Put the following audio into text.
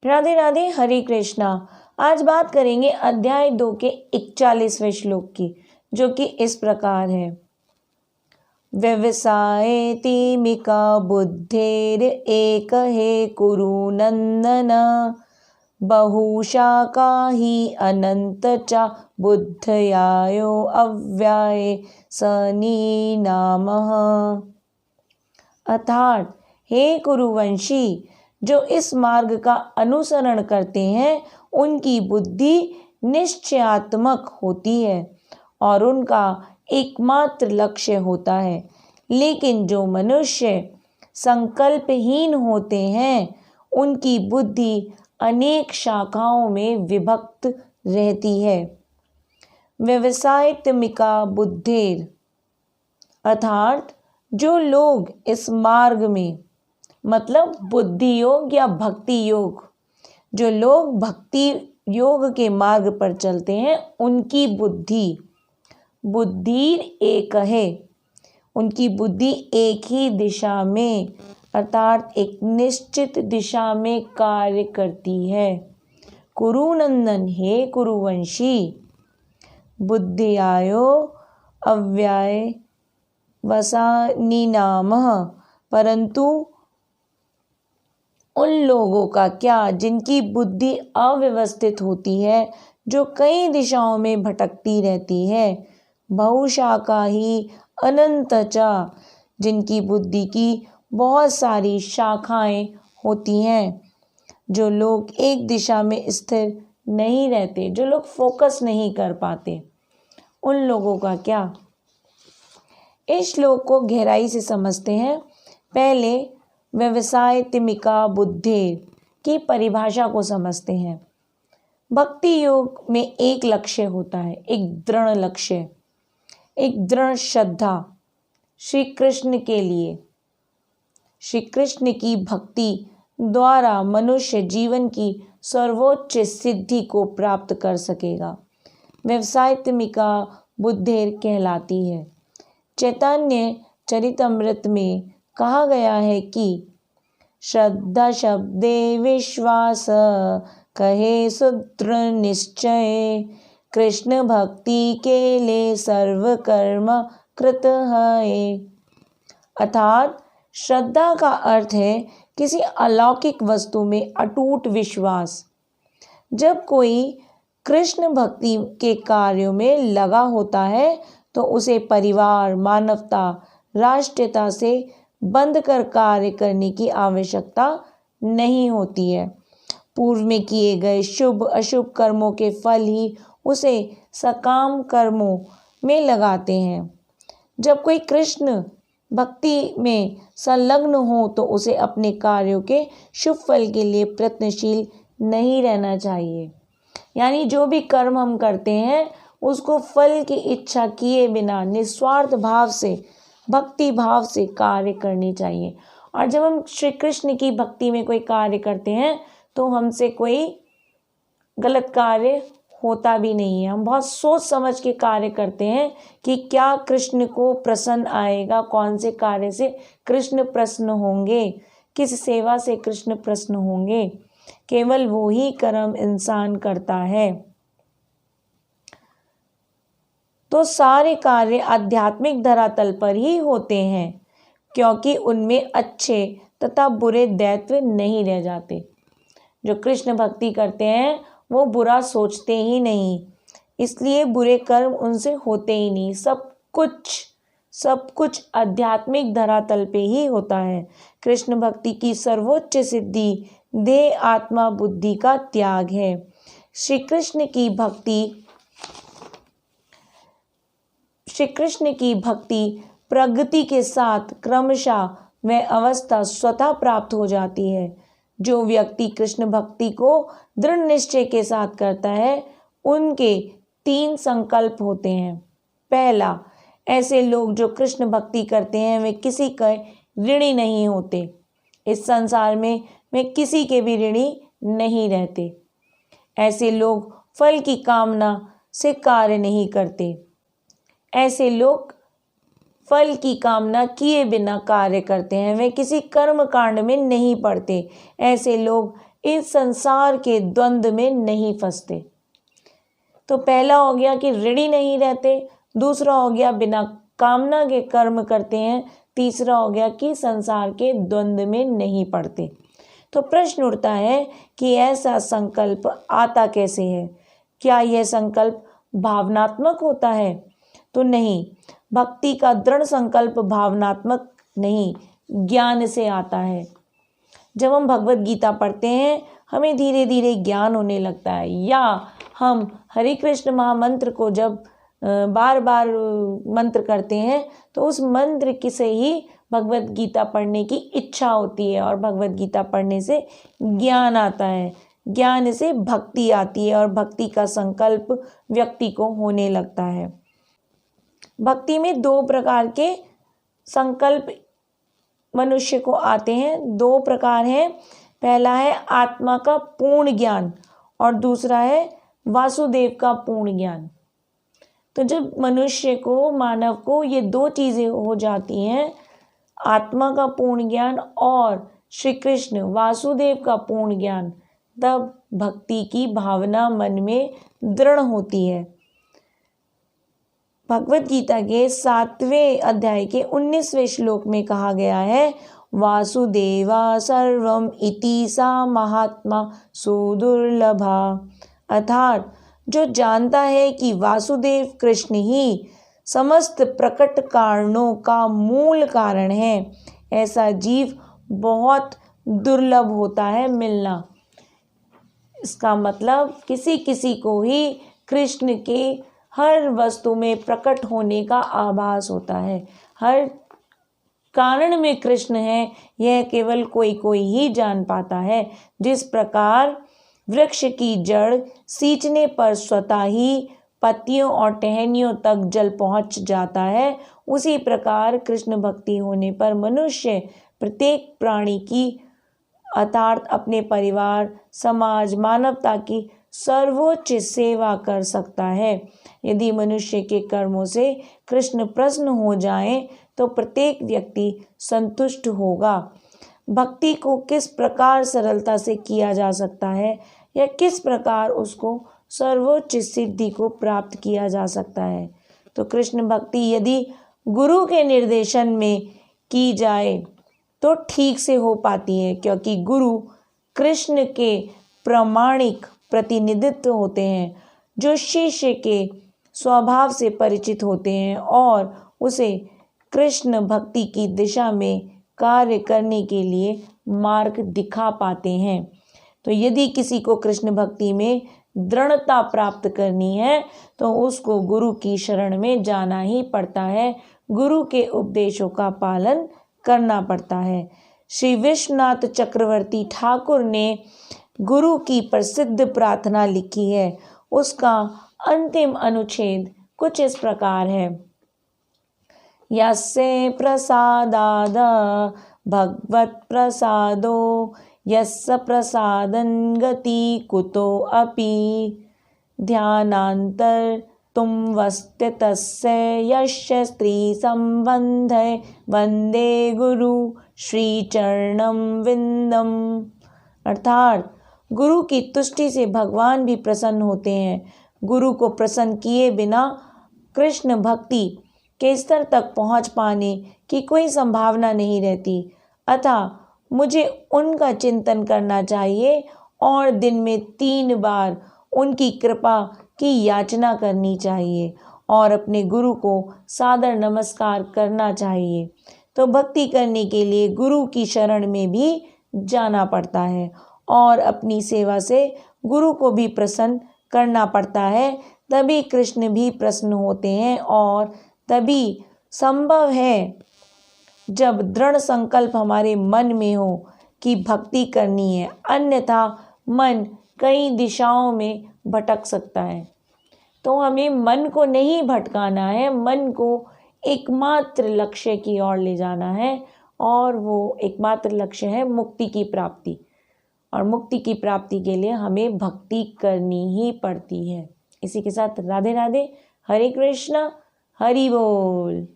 राधे राधे, हरे कृष्णा। आज बात करेंगे अध्याय 2 के 41वें श्लोक की, जो कि इस प्रकार है। व्यवसायेतिमिका बुद्धेर एक हे कुरु नंदन, बहुशाखा ही अनंत चा बुद्धयायो अव्याये सनी नामः। अर्थात, हे कुरुवंशी, जो इस मार्ग का अनुसरण करते हैं उनकी बुद्धि निश्चयात्मक होती है और उनका एकमात्र लक्ष्य होता है, लेकिन जो मनुष्य संकल्पहीन होते हैं उनकी बुद्धि अनेक शाखाओं में विभक्त रहती है। व्यवसायत्मिका बुद्धेर अर्थात, जो लोग इस मार्ग में मतलब बुद्धि योग या भक्ति योग, जो लोग भक्ति योग के मार्ग पर चलते हैं उनकी बुद्धि एक है, उनकी बुद्धि एक ही दिशा में अर्थात एक निश्चित दिशा में कार्य करती है। कुरुनंदन, हे कुरुवंशी, बुद्धियायो अव्याय वसानी नामः, परंतु उन लोगों का क्या जिनकी बुद्धि अव्यवस्थित होती है, जो कई दिशाओं में भटकती रहती है। बहुशाखा ही अनंत चा, जिनकी बुद्धि की बहुत सारी शाखाएं होती हैं। जो लोग एक दिशा में स्थिर नहीं रहते, जो लोग फोकस नहीं कर पाते, उन लोगों का क्या। इस श्लोक को गहराई से समझते हैं। पहले व्यवसायत्मिका बुद्धेर की परिभाषा को समझते हैं। भक्ति योग में एक लक्ष्य होता है, एक दृढ़ लक्ष्य, एक दृढ़ श्रद्धा श्री कृष्ण के लिए। श्री कृष्ण की भक्ति द्वारा मनुष्य जीवन की सर्वोच्च सिद्धि को प्राप्त कर सकेगा। व्यवसायत्मिका बुद्धेर कहलाती है। चैतन्य चरितमृत में कहा गया है कि श्रद्धा शब्दे विश्वास, कहे सूत्र निश्चय, कृष्ण भक्ति के लिए सर्व कर्म कृत है। अर्थात, श्रद्धा का अर्थ है किसी अलौकिक वस्तु में अटूट विश्वास। जब कोई कृष्ण भक्ति के कार्यों में लगा होता है तो उसे परिवार, मानवता, राष्ट्रीयता से बंद कर कार्य करने की आवश्यकता नहीं होती है। पूर्व में किए गए शुभ अशुभ कर्मों के फल ही उसे सकाम कर्मों में लगाते हैं। जब कोई कृष्ण भक्ति में संलग्न हो तो उसे अपने कार्यों के शुभ फल के लिए प्रयत्नशील नहीं रहना चाहिए। यानी जो भी कर्म हम करते हैं उसको फल की इच्छा किए बिना निस्वार्थ भाव से, भक्ति भाव से कार्य करनी चाहिए। और जब हम श्री कृष्ण की भक्ति में कोई कार्य करते हैं तो हमसे कोई गलत कार्य होता भी नहीं है। हम बहुत सोच समझ के कार्य करते हैं कि क्या कृष्ण को प्रसन्न आएगा, कौन से कार्य से कृष्ण प्रसन्न होंगे, किस सेवा से कृष्ण प्रसन्न होंगे। केवल वो ही कर्म इंसान करता है। तो सारे कार्य आध्यात्मिक धरातल पर ही होते हैं, क्योंकि उनमें अच्छे तथा बुरे दैत्य नहीं रह जाते। जो कृष्ण भक्ति करते हैं वो बुरा सोचते ही नहीं, इसलिए बुरे कर्म उनसे होते ही नहीं। सब कुछ आध्यात्मिक धरातल पे ही होता है। कृष्ण भक्ति की सर्वोच्च सिद्धि देह, आत्मा, बुद्धि का त्याग है। श्री कृष्ण की भक्ति प्रगति के साथ क्रमशः वह अवस्था स्वतः प्राप्त हो जाती है। जो व्यक्ति कृष्ण भक्ति को दृढ़ निश्चय के साथ करता है उनके 3 संकल्प होते हैं। पहला, ऐसे लोग जो कृष्ण भक्ति करते हैं वे किसी के ऋणी नहीं होते। इस संसार में वे किसी के भी ऋणी नहीं रहते। ऐसे लोग फल की कामना से कार्य नहीं करते। ऐसे लोग फल की कामना किए बिना कार्य करते हैं। वे किसी कर्म कांड में नहीं पड़ते। ऐसे लोग इस संसार के द्वंद्व में नहीं फंसते। तो पहला हो गया कि ऋणी नहीं रहते, दूसरा हो गया बिना कामना के कर्म करते हैं, तीसरा हो गया कि संसार के द्वंद्व में नहीं पड़ते। तो प्रश्न उठता है कि ऐसा संकल्प आता कैसे है? क्या यह संकल्प भावनात्मक होता है? तो नहीं, भक्ति का दृढ़ संकल्प भावनात्मक नहीं, ज्ञान से आता है। जब हम भगवत गीता पढ़ते हैं हमें धीरे धीरे ज्ञान होने लगता है, या हम हरे कृष्ण महामंत्र को जब बार बार मंत्र करते हैं तो उस मंत्र की से ही भगवत गीता पढ़ने की इच्छा होती है और भगवत गीता पढ़ने से ज्ञान आता है, ज्ञान से भक्ति आती है और भक्ति का संकल्प व्यक्ति को होने लगता है। भक्ति में दो प्रकार के संकल्प मनुष्य को आते हैं, दो प्रकार हैं। पहला है आत्मा का पूर्ण ज्ञान और दूसरा है वासुदेव का पूर्ण ज्ञान। तो जब मनुष्य को, मानव को ये दो चीज़ें हो जाती हैं, आत्मा का पूर्ण ज्ञान और श्री कृष्ण वासुदेव का पूर्ण ज्ञान, तब भक्ति की भावना मन में दृढ़ होती है। भगवत गीता के 7वें अध्याय के 19वें श्लोक में कहा गया है, वासुदेवा सर्वम इति सा महात्मा सुदुर्लभा। अर्थात जो जानता है कि वासुदेव कृष्ण ही समस्त प्रकट कारणों का मूल कारण है, ऐसा जीव बहुत दुर्लभ होता है मिलना। इसका मतलब किसी किसी को ही कृष्ण के हर वस्तु में प्रकट होने का आभास होता है, हर कारण में कृष्ण है, यह केवल कोई कोई ही जान पाता है। जिस प्रकार वृक्ष की जड़ सींचने पर स्वतः ही पत्तियों और टहनियों तक जल पहुंच जाता है, उसी प्रकार कृष्ण भक्ति होने पर मनुष्य प्रत्येक प्राणी की अर्थात अपने परिवार, समाज, मानवता की सर्वोच्च सेवा कर सकता है। यदि मनुष्य के कर्मों से कृष्ण प्रसन्न हो जाएं तो प्रत्येक व्यक्ति संतुष्ट होगा। भक्ति को किस प्रकार सरलता से किया जा सकता है या किस प्रकार उसको सर्वोच्च सिद्धि को प्राप्त किया जा सकता है? तो कृष्ण भक्ति यदि गुरु के निर्देशन में की जाए तो ठीक से हो पाती है, क्योंकि गुरु कृष्ण के प्रामाणिक प्रतिनिधित्व होते हैं, जो शिष्य के स्वभाव से परिचित होते हैं और उसे कृष्ण भक्ति की दिशा में कार्य करने के लिए मार्ग दिखा पाते हैं। तो यदि किसी को कृष्ण भक्ति में दृढ़ता प्राप्त करनी है तो उसको गुरु की शरण में जाना ही पड़ता है, गुरु के उपदेशों का पालन करना पड़ता है। श्री विश्वनाथ चक्रवर्ती ठाकुर ने गुरु की प्रसिद्ध प्रार्थना लिखी है। उसका अंतिम अनुच्छेद कुछ इस प्रकार है, यस्य प्रसादाद भगवत प्रसादो यस्य प्रसादं गति कुतो अपि ध्यानांतर तुम वस्त्य तस्य यस्य स्त्री संबंध वंदे गुरु श्री चरणम विंदम। अर्थात गुरु की तुष्टि से भगवान भी प्रसन्न होते हैं। गुरु को प्रसन्न किए बिना कृष्ण भक्ति के स्तर तक पहुंच पाने की कोई संभावना नहीं रहती। अतः मुझे उनका चिंतन करना चाहिए और दिन में 3 बार उनकी कृपा की याचना करनी चाहिए और अपने गुरु को सादर नमस्कार करना चाहिए। तो भक्ति करने के लिए गुरु की शरण में भी जाना पड़ता है और अपनी सेवा से गुरु को भी प्रसन्न करना पड़ता है, तभी कृष्ण भी प्रसन्न होते हैं और तभी संभव है जब दृढ़ संकल्प हमारे मन में हो कि भक्ति करनी है, अन्यथा मन कई दिशाओं में भटक सकता है। तो हमें मन को नहीं भटकाना है, मन को एकमात्र लक्ष्य की ओर ले जाना है और वो एकमात्र लक्ष्य है मुक्ति की प्राप्ति। और मुक्ति की प्राप्ति के लिए हमें भक्ति करनी ही पड़ती है। इसी के साथ राधे राधे, हरे कृष्णा, हरि बोल।